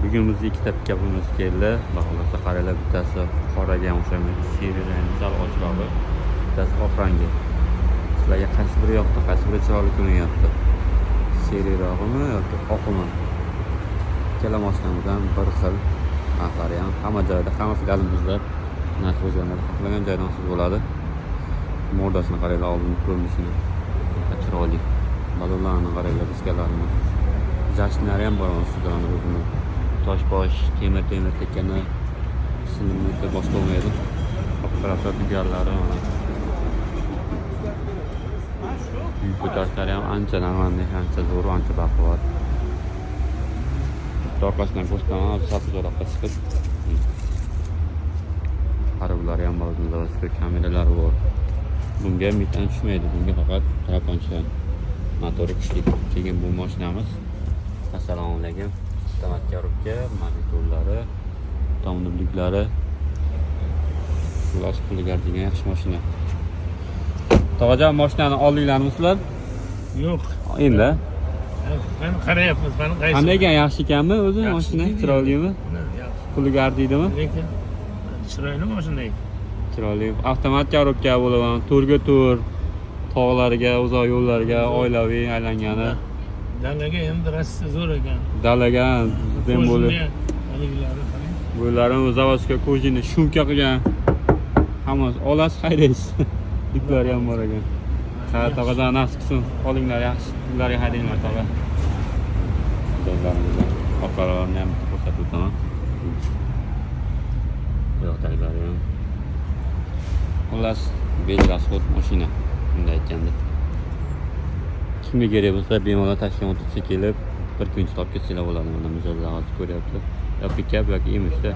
Bugün bizga ikkita pikapimiz keldi. Xulosa qaranglar, bittasi qoraga o'xshamaydi, seriyadan sal ochroqi, bittasi oq rangi. Sizlarga qaysi biri yoqdi, qaysi biri chiroyli ko'rinyapti? Seriyarog'imi yoki oqimi? Ikkala mashinamizdan bir xil. Narxlari ham hamma joyda, hamma filialimizda narx o'zgaradi. Xohlagan joydan olsangiz bo'ladi. Mordasini qaranglar, oldin ko'rinishini. Chiroyli. Balonlarni qaranglar, diskalarini. Jashnlari ham bor ustida o'zini. Toshbosh, temir tekkani sinimlikda boshqa bo'lmaydi. Operator digarlari mana. Yuk ko'tarishlari ham ancha normalniy, ancha zo'r, ancha baquvvat. Orqasidan ko'rsataman, sapzoqqa chiqib. Qarabulari ham bor, zavodskiy kameralari bor. Bunga metan tushmaydi, bunga faqat trapancha. Motori kuchli. Keyin bu mashinamiz. Assalomu alaykum. Avtomatga monitorlari, tomliklari, xulos puliga degan yaxshi mashina. Tog'ajon, mashinani oldinglarmi sizlar? Yo'q. Endi. Men qarayapmiz, mana qaysi. Qanday ekan, yaxshi ekanmi o'zi mashina? Chiroylimi? Yaxshi. Puliga ardiydimi? Lekin chiroyli mashina ekan. Chiroyli. Avtomat korobka bo'lgan, to'rga to'r, tog'larga, uzoq yo'llarga oilaviy aylangani. Dalaga endi rasta zo'r ekan. Dalaga dem bo'lib. Haliglari qarang. Bo'ylarim zavodskiy kojini shumka qilgan. Hammasi olasiz, haydaysiz. Yuklari ham bor ekan. Ha, tog'adan nasib qilsin. Olinglar yaxshi. Ularga haydanglar tog'a. Do'stlarimizga orqalarini ham ko'rsatib o'taman. Yo'qdagilar ham. Xullas, bejasxod mashina. Bunday aytganda. Kimga kerak bo'lsa, bemalol Toshkent o'tib kelib, bir kun ishlab ketsanglar bo'ladi. Mana mijozlar hozir ko'ryapti. Yo pikap yoki imishda